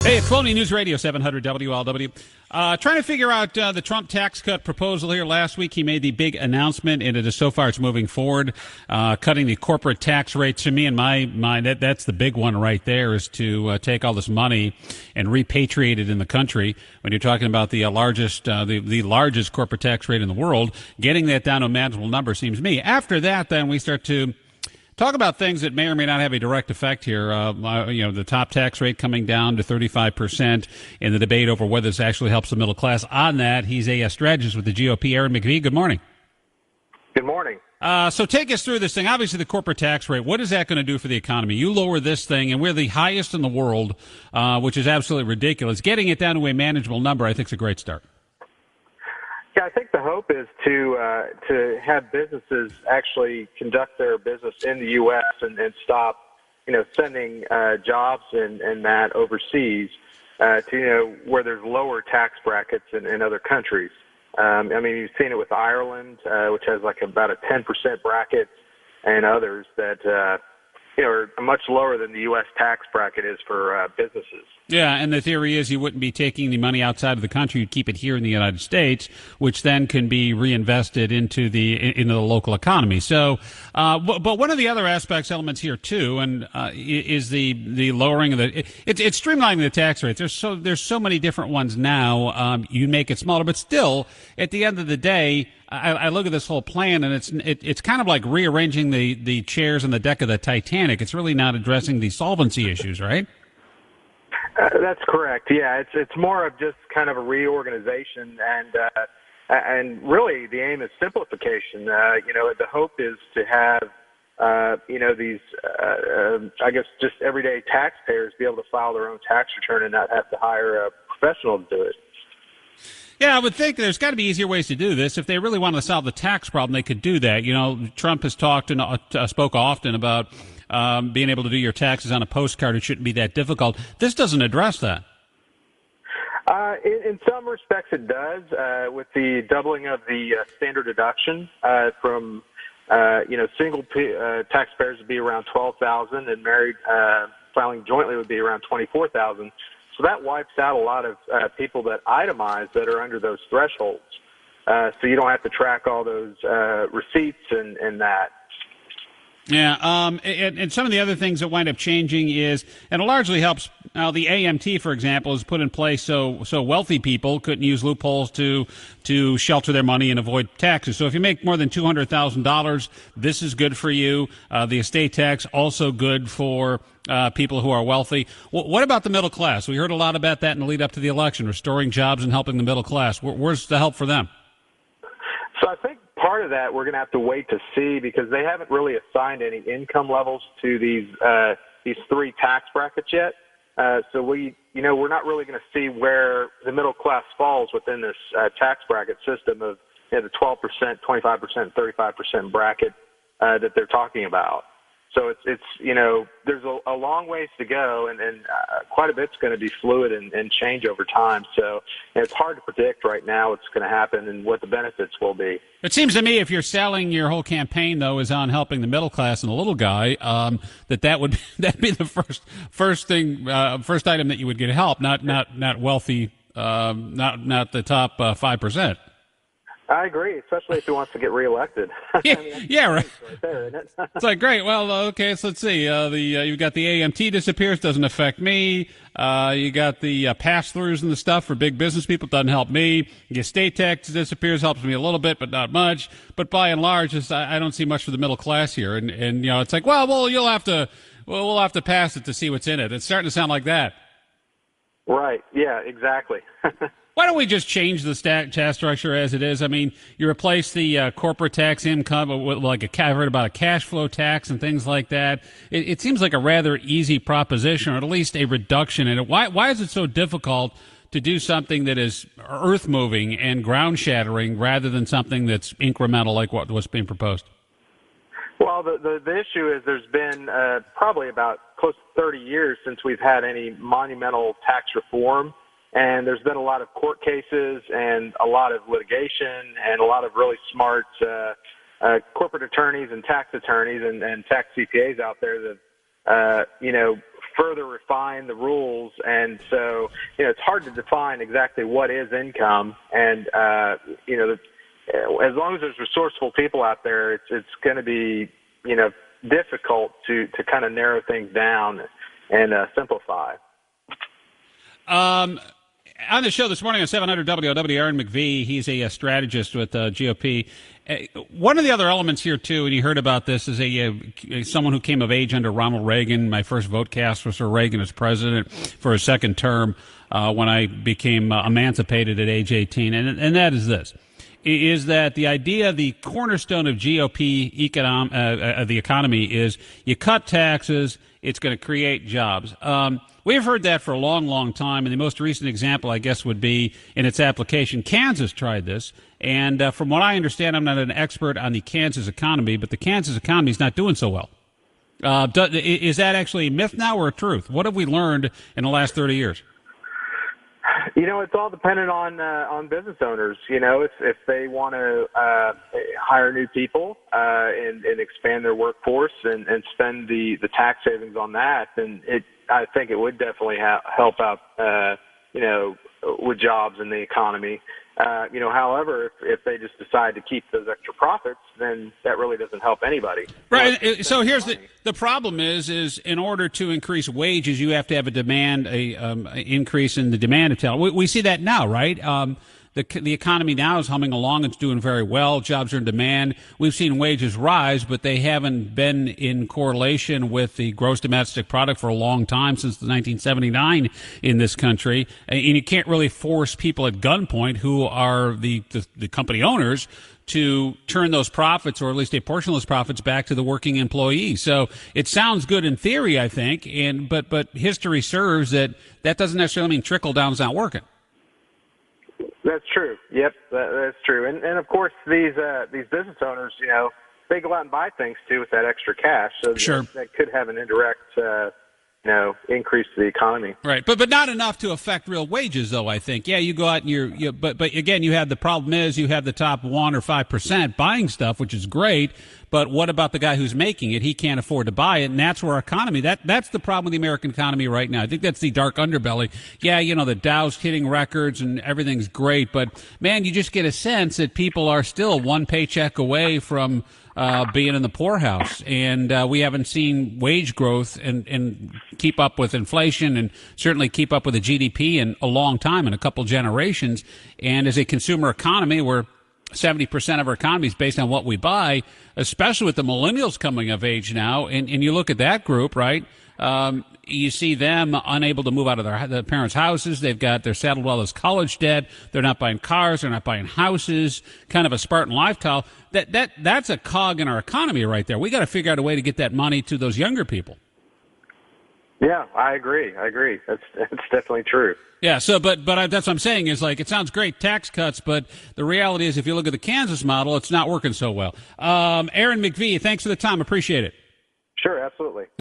Hey, it's Phony News Radio 700 WLW. Trying to figure out the Trump tax cut proposal here. Last week he made the big announcement, and it is so far it's moving forward, cutting the corporate tax rate. To me, in my mind, that's the big one right there, is to take all this money and repatriate it in the country. When you're talking about the largest corporate tax rate in the world, getting that down to a manageable number seems to me. After that, then we start to talk about things that may or may not have a direct effect here. The top tax rate coming down to 35% in the debate over whether this actually helps the middle class. On that, he's a strategist with the GOP. Aaron MacPhie, good morning. Good morning. So take us through this thing. Obviously, the corporate tax rate, what is that going to do for the economy? You lower this thing, and we're the highest in the world, which is absolutely ridiculous. Getting it down to a manageable number, I think, is a great start. Yeah, I think the hope is to have businesses actually conduct their business in the U.S. and stop, sending jobs and that overseas to where there's lower tax brackets in other countries. You've seen it with Ireland, which has like about a 10% bracket, and others that are much lower than the U.S. tax bracket is for businesses. Yeah, and the theory is you wouldn't be taking the money outside of the country; you'd keep it here in the United States, which then can be reinvested into the local economy. So, but one of the other elements here too, and is the lowering of it's streamlining the tax rates. There's so many different ones now. You make it smaller, but still, at the end of the day, I look at this whole plan, and it's kind of like rearranging the chairs on the deck of the Titanic. It's really not addressing the solvency issues, right? That's correct. Yeah, it's more of just kind of a reorganization, and really the aim is simplification. The hope is to have these just everyday taxpayers be able to file their own tax return and not have to hire a professional to do it. Yeah, I would think there's got to be easier ways to do this. If they really want to solve the tax problem, they could do that. Trump has talked and spoke often about being able to do your taxes on a postcard. It shouldn't be that difficult. This doesn't address that. In some respects, it does. With the doubling of the standard deduction from single taxpayers would be around $12,000, and married filing jointly would be around $24,000. So that wipes out a lot of people that itemize that are under those thresholds. So you don't have to track all those receipts and that. Yeah, and some of the other things that wind up changing is, and it largely helps, the AMT, for example, is put in place so wealthy people couldn't use loopholes to shelter their money and avoid taxes. So if you make more than $200,000, this is good for you. The estate tax, also good for people who are wealthy. What about the middle class? We heard a lot about that in the lead up to the election, restoring jobs and helping the middle class. Where's the help for them? So I think part of that we're going to have to wait to see, because they haven't really assigned any income levels to these three tax brackets yet. So we're not really going to see where the middle class falls within this tax bracket system of the 12%, 25%, 35% bracket that they're talking about. So it's there's a long ways to go, and quite a bit's going to be fluid and change over time. So it's hard to predict right now what's going to happen and what the benefits will be. It seems to me if you're selling your whole campaign, though, is on helping the middle class and the little guy, that'd be the first item that you would get help, not wealthy, not the top 5%. I agree, especially if he wants to get reelected. Yeah, right. Right there, isn't it? It's like, great. Well, okay, so let's see. You've got the AMT disappears, doesn't affect me. You got the pass-throughs and the stuff for big business people, doesn't help me. The estate tax disappears, helps me a little bit, but not much. But by and large, I don't see much for the middle class here. And it's like, well, we'll have to pass it to see what's in it. It's starting to sound like that. Right. Yeah. Exactly. Why don't we just change the tax structure as it is? I mean, you replace the corporate tax income with I've heard about a cash flow tax and things like that. It seems like a rather easy proposition, or at least a reduction in it. Why is it so difficult to do something that is earth-moving and ground-shattering rather than something that's incremental like what's being proposed? Well, the issue is there's been probably about close to 30 years since we've had any monumental tax reform. And there's been a lot of court cases and a lot of litigation and a lot of really smart corporate attorneys and tax attorneys and tax CPAs out there that, further refine the rules. And so, it's hard to define exactly what is income. And, as long as there's resourceful people out there, it's going to be, difficult to kind of narrow things down and simplify. On the show this morning on 700 WOW, Aaron MacPhie, he's a strategist with GOP. One of the other elements here, too, and you heard about this, is someone who came of age under Ronald Reagan. My first vote cast was for Reagan as president for his second term when I became emancipated at age 18. And that is this, is that the idea, the cornerstone of GOP the economy is you cut taxes, it's going to create jobs. We've heard that for a long, long time, and the most recent example, I guess, would be in its application. Kansas tried this, and from what I understand, I'm not an expert on the Kansas economy, but the Kansas economy is not doing so well. Is that actually a myth now or a truth? What have we learned in the last 30 years? It's all dependent on business owners. If they want to hire new people and expand their workforce and spend the tax savings on that, then I think it would definitely help out, with jobs in the economy. However, if they just decide to keep those extra profits, then that really doesn't help anybody. Right. So here's the problem is in order to increase wages, you have to have a increase in the demand of talent. We see that now, right? The economy now is humming along. It's doing very well. Jobs are in demand. We've seen wages rise, but they haven't been in correlation with the gross domestic product for a long time, since 1979 in this country. And you can't really force people at gunpoint, who are the company owners, to turn those profits, or at least a portion of those profits, back to the working employee. So it sounds good in theory, I think, but history serves that doesn't necessarily mean trickle down's not working. That's true. Yep, that's true. And of course, these business owners, they go out and buy things too with that extra cash. So sure, that could have an indirect, increase to the economy. Right, but not enough to affect real wages, though. I think. Yeah, you go out and but again, you have the problem is you have the top 1 or 5% buying stuff, which is great. But what about the guy who's making it? He can't afford to buy it, and that's where our economy. That's the problem with the American economy right now. I think that's the dark underbelly. Yeah, the Dow's hitting records and everything's great, but man, you just get a sense that people are still one paycheck away from being in the poorhouse, and we haven't seen wage growth and keep up with inflation, and certainly keep up with the GDP in a long time, in a couple generations. And as a consumer economy, we're 70% of our economy is based on what we buy, especially with the millennials coming of age now. And you look at that group, right? You see them unable to move out of their parents' houses. They're saddled well as college debt. They're not buying cars. They're not buying houses. Kind of a Spartan lifestyle. That's a cog in our economy right there. We got to figure out a way to get that money to those younger people. Yeah, I agree. That's definitely true. Yeah. So, but that's what I'm saying is, like, it sounds great, tax cuts, but the reality is, if you look at the Kansas model, it's not working so well. Aaron MacPhie, thanks for the time. Appreciate it. Sure, absolutely.